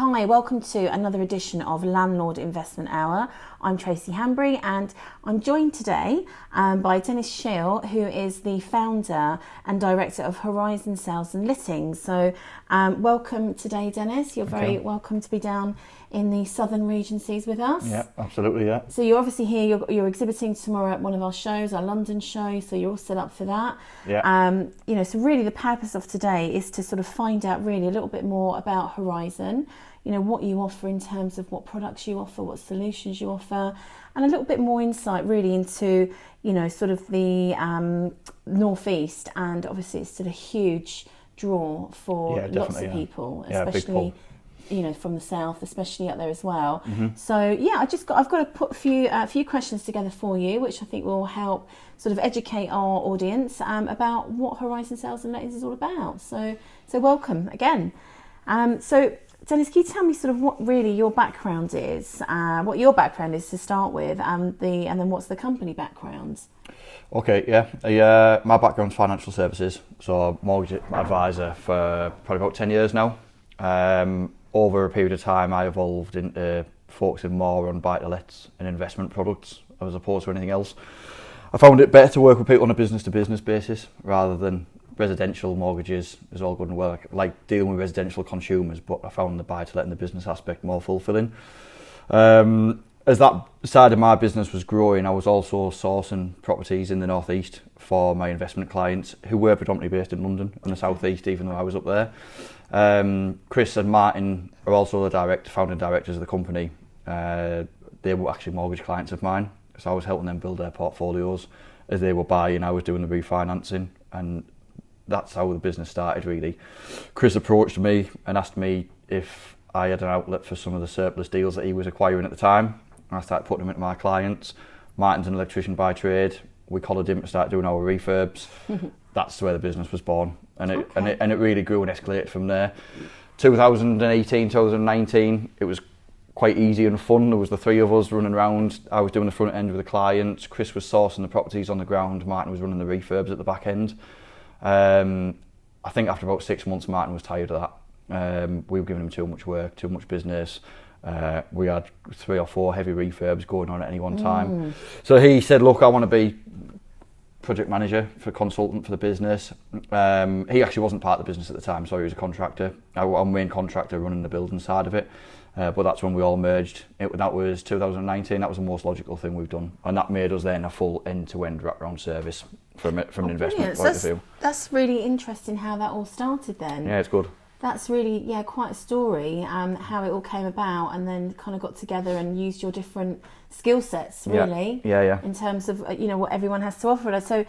Hi, welcome to another edition of Landlord Investment Hour. I'm Tracy Hanbury and I'm joined today by Dennis Shiel, who is the founder and director of Horizon Sales and Lettings. So welcome today, Dennis. You're very welcome to be down in the southern Regencies with us. Yeah, absolutely, yeah. So you're obviously here, you're exhibiting tomorrow at one of our shows, our London show, so you're all set up for that. Yeah. So really the purpose of today is to sort of find out really a little bit more about Horizon, what you offer in terms of what products you offer, what solutions you offer, and a little bit more insight really into, sort of the Northeast, and obviously it's still a huge draw for lots of people, especially from the south, especially up there as well. So I've got to put a few questions together for you, which I think will help sort of educate our audience about what Horizon Sales and Lettings is all about. So welcome again. So Dennis, can you tell me sort of what really your background is, what your background is to start with, and then what's the company background? Okay, yeah. My background's financial services, so mortgage advisor for probably about 10 years now. Over a period of time, I evolved into focusing more on buy-to-lets and investment products as opposed to anything else. I found it better to work with people on a business-to-business basis rather than residential mortgages is all good and well. I like dealing with residential consumers, but I found the buy-to-let and the business aspect more fulfilling. As that side of my business was growing, I was also sourcing properties in the Northeast for my investment clients who were predominantly based in London and the Southeast, even though I was up there. Chris and Martin are also the founding directors of the company. They were actually mortgage clients of mine, so I was helping them build their portfolios as they were buying. I was doing the refinancing, and that's how the business started really. Chris approached me and asked me if I had an outlet for some of the surplus deals that he was acquiring at the time. And I started putting them into my clients. Martin's an electrician by trade. We collared him to start doing our refurbs. That's where the business was born, and it really grew and escalated from there. 2018, 2019, it was quite easy and fun. There was the three of us running around. I was doing the front end with the clients. Chris was sourcing the properties on the ground. Martin was running the refurbs at the back end. I think after about 6 months, Martin was tired of that. We were giving him too much work, too much business. We had 3 or 4 heavy refurbs going on at any one time. So he said, look, I want to be project manager, for consultant for the business. He actually wasn't part of the business at the time, so he was a contractor. I'm a main contractor running the building side of it. But that's when we all merged. That was 2019. That was the most logical thing we've done, and that made us then a full end-to-end wraparound service from an investment point of view. That's really interesting how that all started then. Yeah, it's good. That's really quite a story. How it all came about, and then kind of got together and used your different skill sets really. Yeah. In terms of what everyone has to offer. So,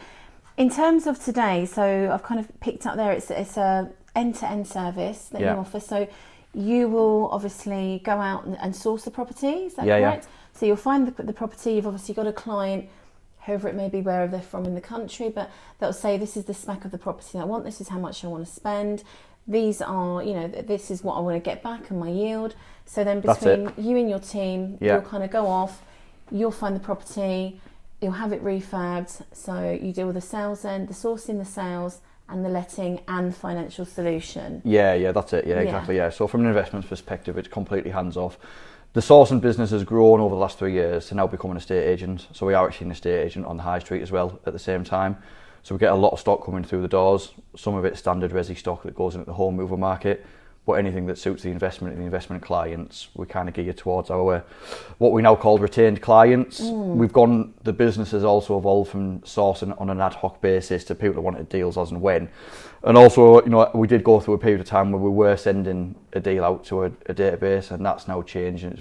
in terms of today, so I've kind of picked up there. It's a end-to-end service that you offer. So you will obviously go out and source the property, is that correct? Yeah. So you'll find the property, you've obviously got a client, whoever it may be, wherever they're from in the country, but they'll say, this is the spec of the property I want, this is how much I want to spend, these are, this is what I want to get back and my yield. So then between you and your team, you'll kind of go off, you'll find the property, you'll have it refurbed, so you deal with the sales end, the sourcing, the sales, and the letting and financial solution. Yeah, that's it. Yeah, exactly. Yeah. So from an investment perspective, it's completely hands off. The sourcing business has grown over the last 3 years to now become an estate agent. So we are actually an estate agent on the high street as well at the same time. So we get a lot of stock coming through the doors. Some of it's standard resi stock that goes into the home mover market. But anything that suits the investment and the investment clients, we kind of gear towards our what we now call retained clients. The business has also evolved from sourcing on an ad hoc basis to people that wanted deals as and when. And also, we did go through a period of time where we were sending a deal out to a database, and that's now changed, and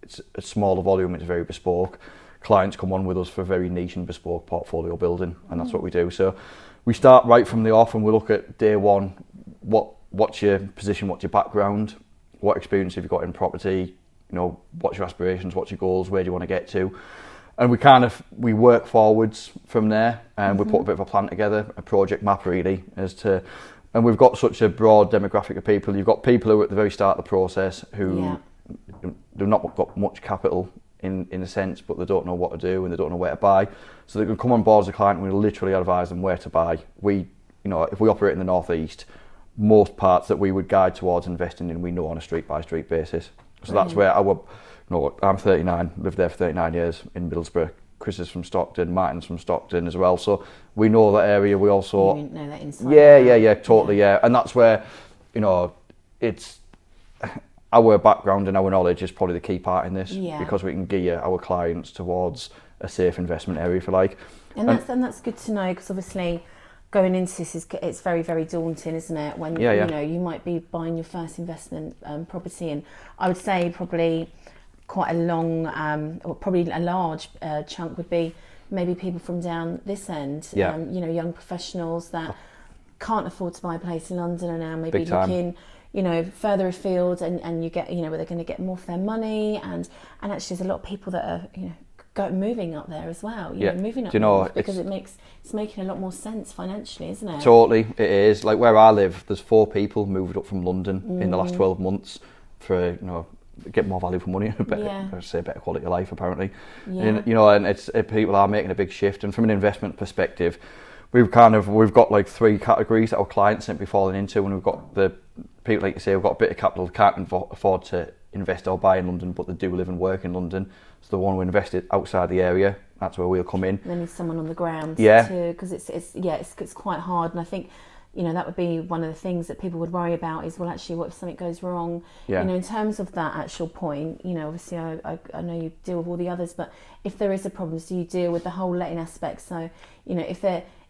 it's a smaller volume, it's very bespoke. Clients come on with us for very niche and bespoke portfolio building, and that's what we do. So we start right from the off, and we look at day one, what's your position, what's your background, what experience have you got in property, what's your aspirations, what's your goals, where do you want to get to? And we work forwards from there, and we put a bit of a plan together, a project map really, and we've got such a broad demographic of people. You've got people who are at the very start of the process who they've not got much capital in a sense, but they don't know what to do and they don't know where to buy. So they can come on board as a client and we literally advise them where to buy. If we operate in the Northeast, most parts that we would guide towards investing in, we know on a street by street basis. So that's where I'm 39, lived there for 39 years in Middlesbrough. Chris is from Stockton, Martin's from Stockton as well. So we know that area. We also you know that inside. Yeah, totally, yeah. And that's where, it's our background and our knowledge is probably the key part in this, because we can gear our clients towards a safe investment area, if you like. And that's good to know, because obviously going into this it's very, very daunting, isn't it? When you might be buying your first investment property, and I would say probably quite a long or probably a large chunk would be maybe people from down this end, young professionals that can't afford to buy a place in London and now maybe looking further afield, and you get where they're going to get more for their money, and actually there's a lot of people that are moving up there as well, moving up north, because it's making a lot more sense financially, isn't it? Totally, it is. Like where I live, there's 4 people moved up from London in the last 12 months for get more value for money, better quality of life apparently. And it's people are making a big shift. And from an investment perspective, we've got like 3 categories that our clients seem to be falling into, and we've got the people, like you say, we've got a bit of capital, can't afford to invest or buy in London, but they do live and work in London. So the one who invested outside the area, that's where we'll come in. They need someone on the ground too, because it's quite hard. And I think that would be one of the things that people would worry about is, well, actually, what if something goes wrong? In terms of that actual point, obviously I know you deal with all the others, but if there is a problem, so you deal with the whole letting aspect. So if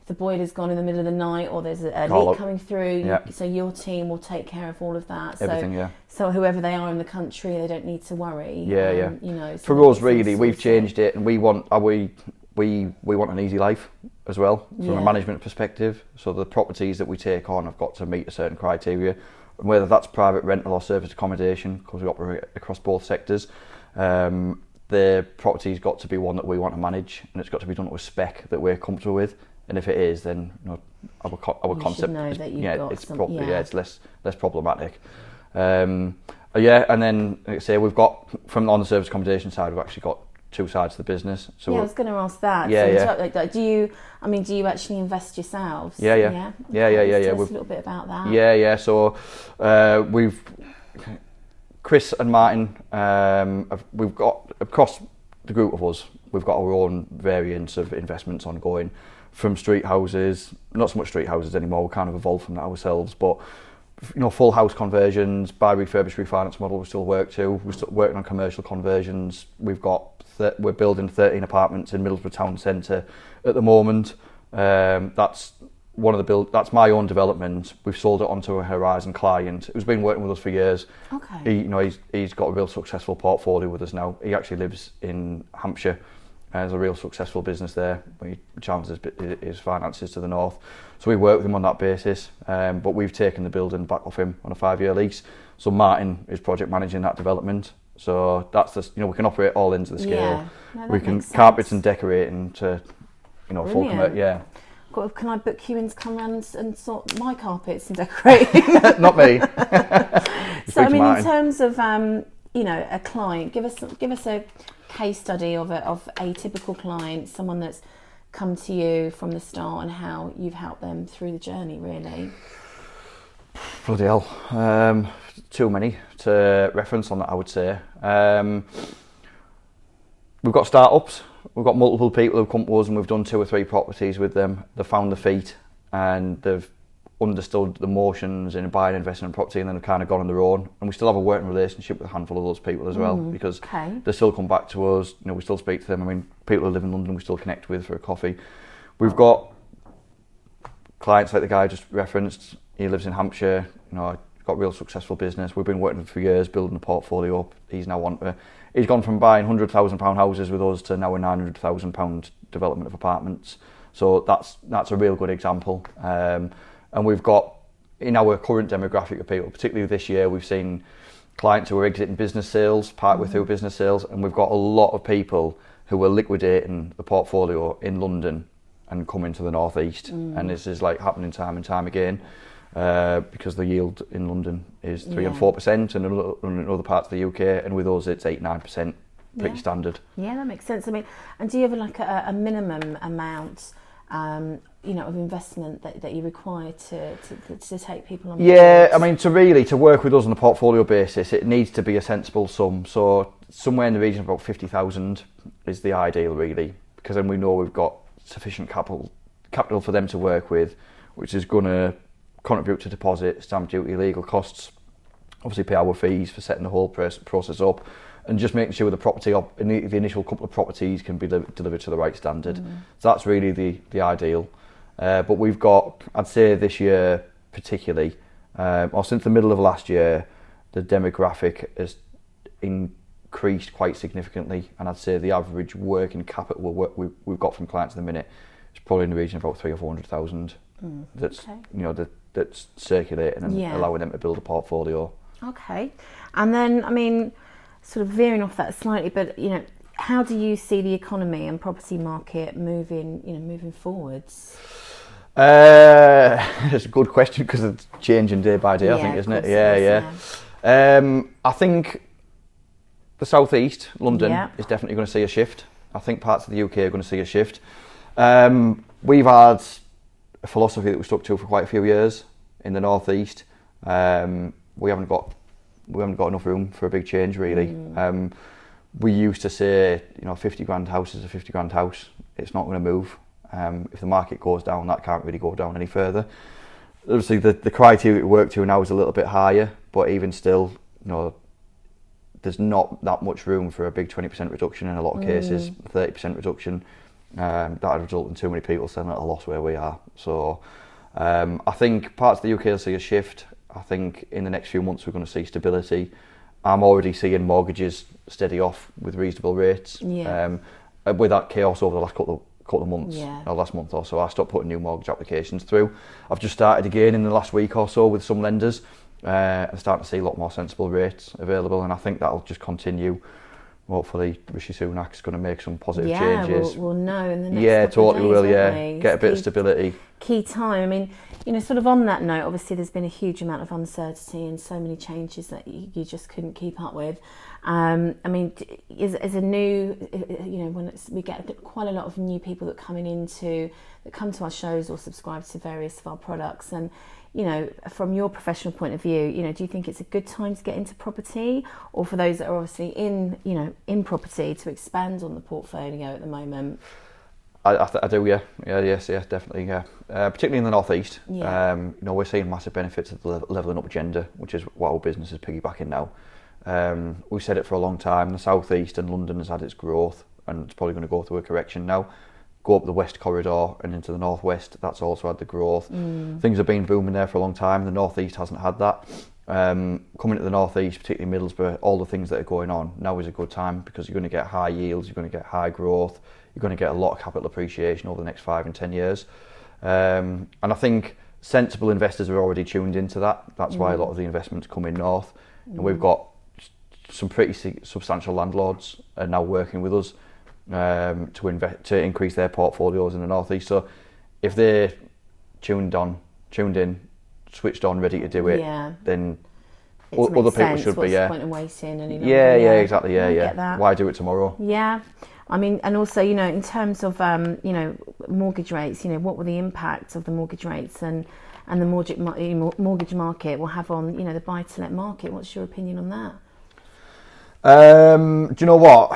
the boiler's gone in the middle of the night, or there's a leak coming through, so your team will take care of all of that. Everything, So whoever they are in the country, they don't need to worry. So for us, really, we've changed it, and we want an easy life as well from a management perspective. So the properties that we take on have got to meet a certain criteria, and whether that's private rental or service accommodation, because we operate across both sectors. The property's got to be one that we want to manage, and it's got to be done with spec that we're comfortable with. And if it is, then our concept it's less problematic. And then like I say, we've got from on the service accommodation side, we've actually got 2 sides to the business. So I was going to ask that. Do you actually invest yourselves? Yeah. Tell us a little bit about that. Yeah. So we've Chris and Martin. We've got across the group of us, we've got our own variants of investments ongoing. From street houses, not so much street houses anymore, we kind of evolved from that ourselves, but full house conversions, buy, refurbish, refinance model we still work to. We're still working on commercial conversions. We're building 13 apartments in Middlesbrough town centre at the moment. That's that's my own development. We've sold it onto a Horizon client who's been working with us for years. Okay. He's got a real successful portfolio with us now. He actually lives in Hampshire. There's a real successful business there. He channels his finances to the north. So we work with him on that basis. But we've taken the building back off him on a 5-year lease. So Martin is project managing that development. So that's we can operate all ends of the scale. We can carpets and decorating to, full commercial. Can I book you in to come around and sort my carpets and decorating? Not me. So in terms of a client, give us a case study of a typical client, someone that's come to you from the start, and how you've helped them through the journey, really. Bloody hell. Too many to reference on that, I would say. We've got startups. We've got multiple people who've come to us, and we've done 2 or 3 properties with them. They've found their feet, and they've understood the motions in buying investment property, and then have kind of gone on their own. And we still have a working relationship with a handful of those people as well, because they still come back to us. We still speak to them. People who live in London we still connect with for a coffee. We've got clients like the guy I just referenced. He lives in Hampshire. Got real successful business. We've been working with him for years, building a portfolio up. He's gone from buying £100,000 houses with us to now a £900,000 development of apartments. So that's a real good example. And we've got, in our current demographic of people, particularly this year, we've seen clients who are exiting business sales, partway through business sales, and we've got a lot of people who are liquidating the portfolio in London and coming to the northeast. And this is happening time and time again, because the yield in London is 3 and 4%, and in other parts of the UK, and with us it's 8-9%, pretty standard. Yeah, that makes sense. And do you have a minimum amount of investment that you require to take people on? Yeah, board? I mean, to work with us on a portfolio basis, it needs to be a sensible sum. So somewhere in the region of about 50,000 is the ideal, really, because then we know we've got sufficient capital for them to work with, which is going to contribute to deposit, stamp duty, legal costs, obviously pay our fees for setting the whole process up, and just making sure the property, the initial couple of properties can be delivered to the right standard. So that's really the ideal. But we've got, I'd say this year particularly, or since the middle of last year, the demographic has increased quite significantly, and I'd say the average working capital we've got from clients at the minute is probably in the region of about 300,000 or 400,000. That's that's circulating and allowing them to build a portfolio. Okay, and then I mean, sort of veering off that slightly, but how do you see the economy and property market moving forwards? It's a good question because it's changing day by day, I think, isn't it? Yeah. I think the southeast, London, is definitely going to see a shift. I think parts of the UK are going to see a shift. We've had a philosophy that we stuck to for quite a few years in the northeast. We haven't got enough room for a big change, really. We used to say, a 50 grand house is a 50 grand house. It's not going to move. If the market goes down, that can't really go down any further. Obviously, the criteria we work to now is a little bit higher, but even still, there's not that much room for a big 20% reduction in a lot of cases, 30% reduction. That would result in too many people selling at a loss where we are. So I think parts of the UK will see a shift. I think in the next few months we're going to see stability. I'm already seeing mortgages steady off with reasonable rates. With that chaos over the last couple of months, or last month or so, I stopped putting new mortgage applications through. I've just started again in the last week or so with some lenders, and starting to see a lot more sensible rates available, and I think that'll just continue. Hopefully Rishi Sunak's going to make some positive changes. We'll know in the next couple of days, will, won't we? Get a bit of stability. Key time. I mean, sort of on that note, obviously there's been a huge amount of uncertainty and so many changes that you just couldn't keep up with. I mean, as a new, we get quite a lot of new people that come to our shows or subscribe to various of our products, and from your professional point of view, do you think it's a good time to get into property, or for those that are obviously in property to expand on the portfolio at the moment? I do, yes, definitely, particularly in the northeast. We're seeing massive benefits of the levelling up agenda, which is what our business is piggybacking now. We've said it for a long time. The southeast and London has had its growth, and it's probably going to go through a correction now. Go up the west corridor and into the northwest, that's also had the growth. Things have been booming there for a long time. The northeast hasn't had that. Coming to the northeast, particularly Middlesbrough, all the things that are going on, now is a good time because you're going to get high yields, you're going to get high growth, you're going to get a lot of capital appreciation over the next 5 and 10 years. And I think sensible investors are already tuned into that. That's why a lot of the investments come in north. And we've got some pretty substantial landlords are now working with us to increase their portfolios in the northeast. So if they're tuned in, switched on, ready to do it, then other people should be. What's the point in waiting? Exactly. Get that. Why do it tomorrow? Yeah. I mean, and also, in terms of, mortgage rates, what will the impact of the mortgage rates and the mortgage market will have on, the buy-to-let market? What's your opinion on that? Do you know what?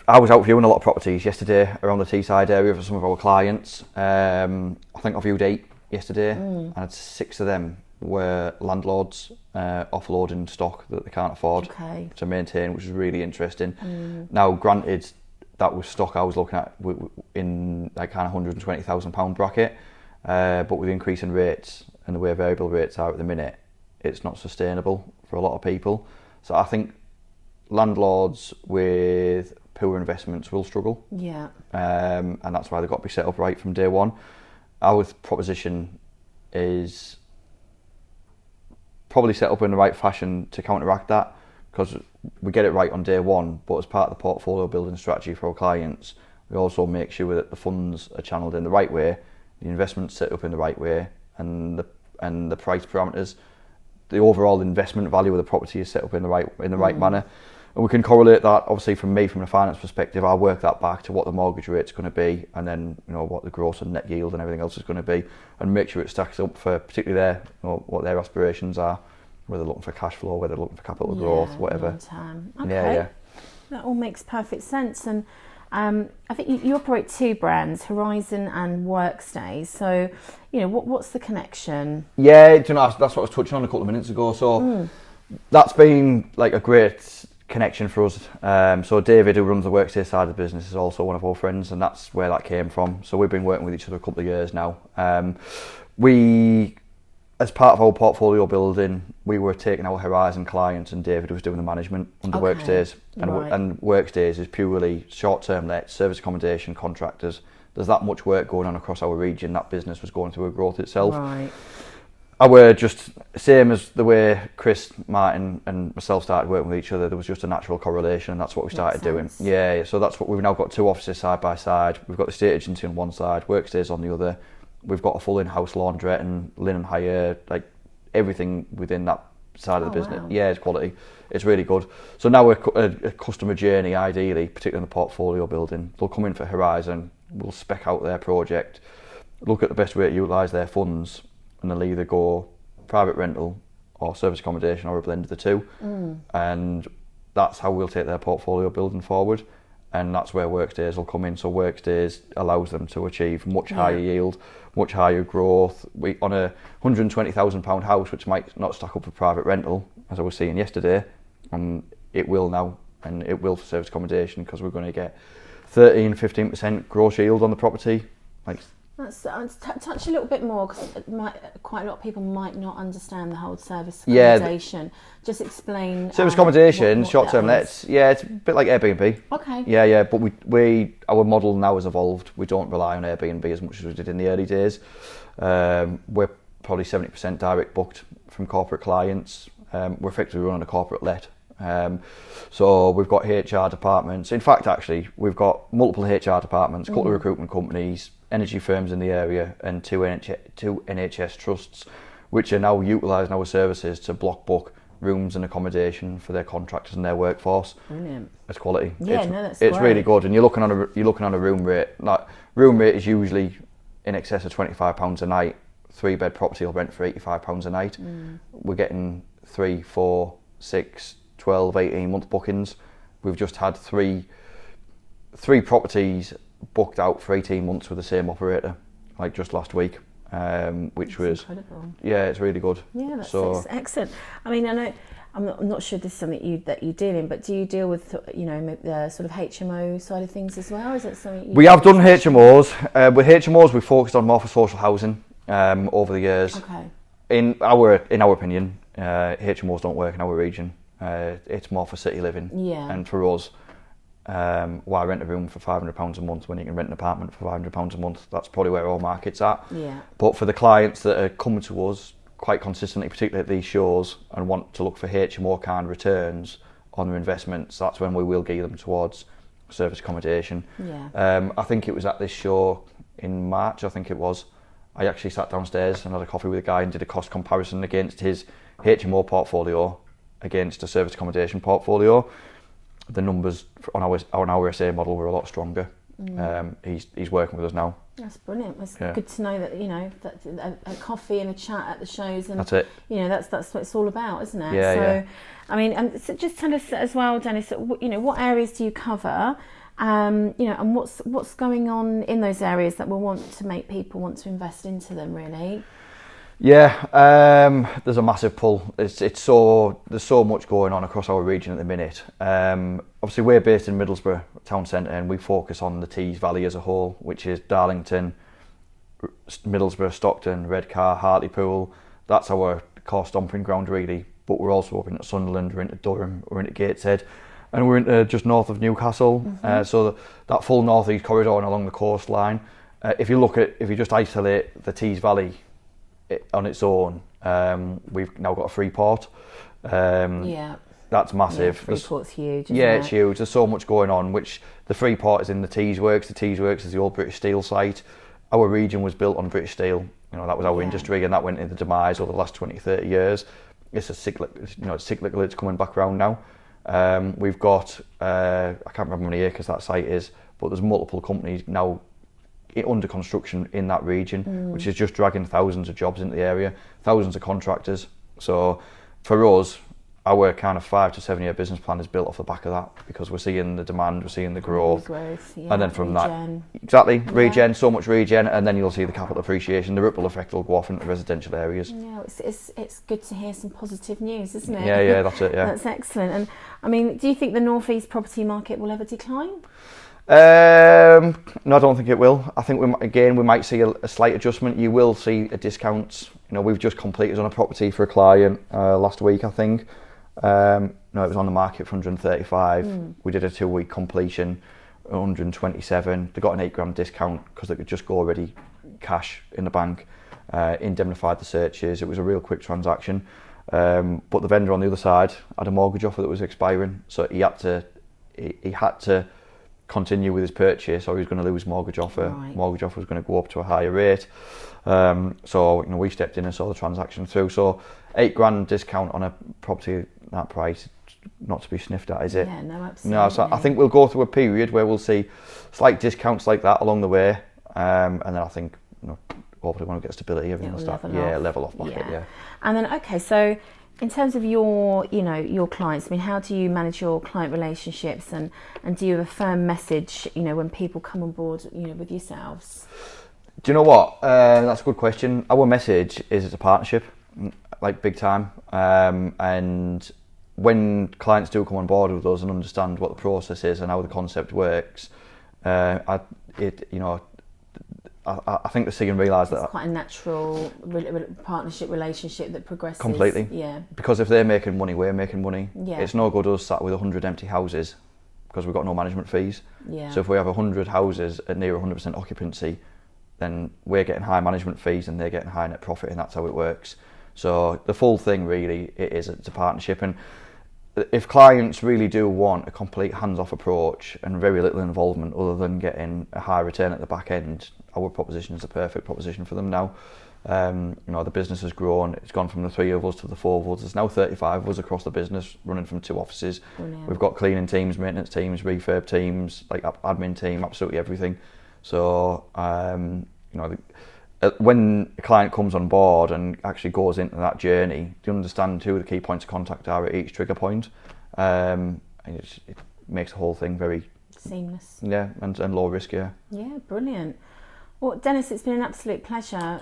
I was out viewing a lot of properties yesterday around the Teesside area for some of our clients. I think I viewed 8 yesterday, and 6 of them were landlords offloading stock that they can't afford to maintain, which is really interesting. Now, granted, that was stock I was looking at in that kind of £120,000 bracket, but with the increase in rates and the way variable rates are at the minute, it's not sustainable for a lot of people. So I think landlords with poor investments will struggle. And that's why they've got to be set up right from day one. Our proposition is probably set up in the right fashion to counteract that, because we get it right on day one, but as part of the portfolio building strategy for our clients, we also make sure that the funds are channeled in the right way, the investment's set up in the right way, and the price parameters, the overall investment value of the property is set up in the right manner. And we can correlate that, obviously, from a finance perspective. I'll work that back to what the mortgage rate's going to be, and then what the gross and net yield and everything else is going to be, and make sure it stacks up for particularly what their aspirations are, whether they're looking for cash flow, whether they're looking for capital growth, whatever. Long-term. Okay. Yeah. That all makes perfect sense. And I think you operate two brands, Horizon and Workstays. So, what's the connection? Yeah, that's what I was touching on a couple of minutes ago. So that's been like a great connection for us. So David, who runs the Workspace side of the business, is also one of our friends, and that's where that came from. So we've been working with each other a couple of years now. As part of our portfolio building, we were taking our Horizon clients, and David was doing the management under Workspace. And Workspace is purely short-term let, service accommodation, contractors. There's that much work going on across our region. That business was going through a growth itself. Right. We're just same as the way Chris, Martin and myself started working with each other. There was just a natural correlation, and that's what we started doing. Yeah, so that's what we've now got. Two offices side by side. We've got the estate agency on one side, Workspace on the other. We've got a full in-house laundrette and linen hire, like everything within that side of the business. Wow. Yeah, it's quality. It's really good. So now a customer journey, ideally, particularly in the portfolio building, they'll come in for Horizon, we'll spec out their project, look at the best way to utilise their funds, and they'll either go private rental or service accommodation or a blend of the two. And that's how we'll take their portfolio building forward. And that's where Workstays will come in. So Workstays allows them to achieve much higher yield, much higher growth. On a £120,000 house, which might not stack up for private rental, as I was seeing yesterday, it will now, and it will for service accommodation, because we're going to get 13-15% gross yield on the property. Touch a little bit more, because quite a lot of people might not understand the whole service accommodation. Just explain. Service accommodation, short-term lets. Yeah, it's a bit like Airbnb. Okay. Yeah, but our model now has evolved. We don't rely on Airbnb as much as we did in the early days. We're probably 70% direct booked from corporate clients. We're effectively running a corporate let. So we've got HR departments. In fact, actually, we've got multiple HR departments, a couple of recruitment companies, energy firms in the area, and two NHS trusts, which are now utilising our services to block book rooms and accommodation for their contractors and their workforce. Brilliant. It's quality. Yeah, that's it's great. Really good. And you're looking on a room rate. Like, room rate is usually in excess of £25 a night. 3-bed property will rent for £85 a night. We're getting 3, 4, 6, 12, 18-month bookings. We've just had three properties booked out for 18 months with the same operator, like just last week, which was incredible. Yeah, it's really good. Yeah, that's excellent. I mean, I know I'm not sure this is something that you deal in, but do you deal with the sort of HMO side of things as well? Is it something we have done HMOs? With HMOs, we've focused on more for social housing over the years. Okay. In our opinion, HMOs don't work in our region. It's more for city living. Yeah. And for us, why rent a room for £500 a month when you can rent an apartment for £500 a month? That's probably where our market's at. Yeah. But for the clients that are coming to us quite consistently, particularly at these shows, and want to look for HMO kind returns on their investments, that's when we will gear them towards service accommodation. Yeah. I think it was at this show in March, I actually sat downstairs and had a coffee with a guy and did a cost comparison against his HMO portfolio against a service accommodation portfolio. The numbers on our SA model were a lot stronger. He's working with us now. That's brilliant. It's good to know that that a coffee and a chat at the shows, and that's it. That's what it's all about, isn't it? Yeah, so, yeah. I mean, and so just tell us as well, Dennis. What areas do you cover? And what's going on in those areas that will want to make people want to invest into them, really? Yeah, there's a massive pull. There's so much going on across our region at the minute. Obviously, we're based in Middlesbrough town centre, and we focus on the Tees Valley as a whole, which is Darlington, Middlesbrough, Stockton, Redcar, Hartlepool. That's our core stomping ground, really. But we're also up into Sunderland, we're into Durham, we're into Gateshead, and we're into just north of Newcastle. So that full north east corridor and along the coastline. If you just isolate the Tees Valley on its own, we've now got a free port. That's massive. Yeah, Freeport's huge. It's huge. There's so much going on, which the free port is in the Tees Works. The Tees Works is the old British Steel site. Our region was built on British Steel. That was our industry, and that went into demise over the last 20, 30 years. It's cyclical. It's coming back around now. We've got, I can't remember how many acres that site is, but there's multiple companies now under construction in that region, which is just dragging thousands of jobs into the area, thousands of contractors. So for us, our kind of 5 to 7 year business plan is built off the back of that, because we're seeing the demand, we're seeing the growth, yeah, and then from regen. that, exactly, regen, so much regen, and then you'll see the capital appreciation, the ripple effect will go off into residential areas. Yeah, it's good to hear some positive news, isn't it? Yeah, that's it. Yeah, that's excellent. And I mean, do you think the North East property market will ever decline? No, I don't think it will. I think we might see a slight adjustment. You will see a discount. We've just completed on a property for a client last week, I think. It was on the market for 135. We did a 2-week completion, 127. They got an £8,000 discount because they could just go already cash in the bank, indemnified the searches. It was a real quick transaction. But the vendor on the other side had a mortgage offer that was expiring, so he had to continue with his purchase, or he was going to lose mortgage offer. Right. Mortgage offer was going to go up to a higher rate. So we stepped in and saw the transaction through. So £8,000 discount on a property that price, not to be sniffed at, is it? Yeah, no, absolutely. No, so I think we'll go through a period where we'll see slight discounts like that along the way, and then I think hopefully when we get stability, everything will start level off market. Yeah. And then so in terms of your clients, I mean, how do you manage your client relationships, and do you have a firm message, when people come on board, with yourselves? Do you know what? That's a good question. Our message is it's a partnership, like big time. And when clients do come on board with us and understand what the process is and how the concept works, I think they see and realise that it's quite a natural partnership relationship that progresses. Completely. Yeah. Because if they're making money, we're making money. Yeah. It's no good us sat with 100 empty houses because we've got no management fees. Yeah. So if we have 100 houses at near 100% occupancy, then we're getting high management fees and they're getting high net profit, and that's how it works. So the full thing really, it's a partnership. And if clients really do want a complete hands-off approach and very little involvement other than getting a high return at the back end, our proposition is the perfect proposition for them now. The business has grown. It's gone from the 3 of us to the 4 of us. There's now 35 of us across the business, running from 2 offices. Brilliant. We've got cleaning teams, maintenance teams, refurb teams, like admin team, absolutely everything. So, when a client comes on board and actually goes into that journey, they understand who the key points of contact are at each trigger point. And it makes the whole thing very seamless. Yeah, and low risk. Yeah. Yeah, brilliant. Well, Dennis, it's been an absolute pleasure,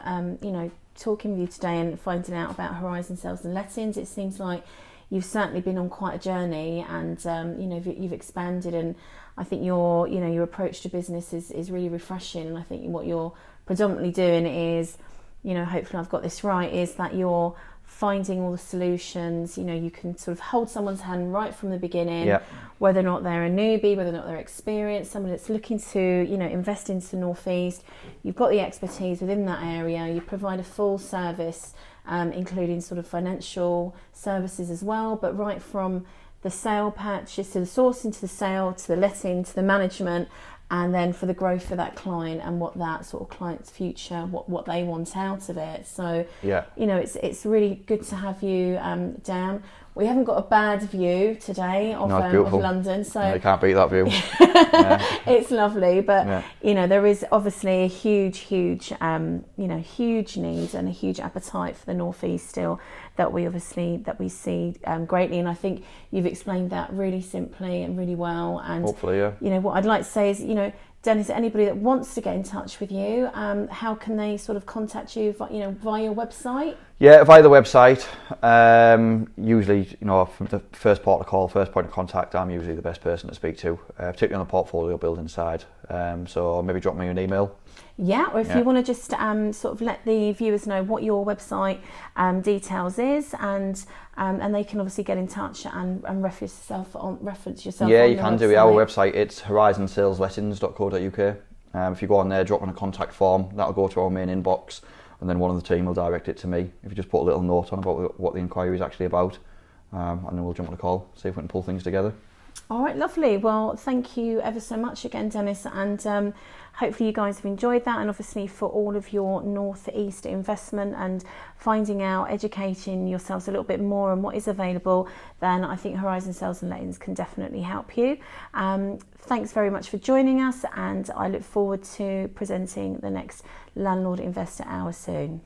talking with you today and finding out about Horizon Sales and Lettings. It seems like you've certainly been on quite a journey, and you've expanded, and I think your approach to business is really refreshing. And I think what you're predominantly doing is, hopefully I've got this right, is that you're finding all the solutions. You can sort of hold someone's hand right from the beginning, yeah. Whether or not they're a newbie, whether or not they're experienced, someone that's looking to, invest into the North East. You've got the expertise within that area. You provide a full service, including sort of financial services as well, but right from the sale purchase to the sourcing to the sale to the letting to the management, and then for the growth for that client and what that sort of client's future, what they want out of it. So, yeah. It's really good to have you down. We haven't got a bad view today of London, so you can't beat that view. Yeah. It's lovely, but yeah. There is obviously a huge need and a huge appetite for the North East still that we see greatly, and I think you've explained that really simply and really well. And hopefully, yeah. What I'd like to say is, Dennis, anybody that wants to get in touch with you, how can they sort of contact you? Via your website? Yeah, via the website. Usually, from the first port of call, first point of contact, I'm usually the best person to speak to, particularly on the portfolio building side. So maybe drop me an email. Yeah, or if you want to just sort of let the viewers know what your website details is, and they can obviously get in touch and reference yourself. Yeah, on you can website. do. Our website, it's horizonsaleslettings.co.uk. If you go on there, drop in a contact form, that'll go to our main inbox, and then one of the team will direct it to me. If you just put a little note on about what the inquiry is actually about, and then we'll jump on a call, see if we can pull things together. All right, lovely. Well, thank you ever so much again, Dennis, and hopefully you guys have enjoyed that. And obviously for all of your northeast investment and finding out, educating yourselves a little bit more on what is available, then I think Horizon Sales and Lettings can definitely help you. Thanks very much for joining us, and I look forward to presenting the next Landlord Investor Hour soon.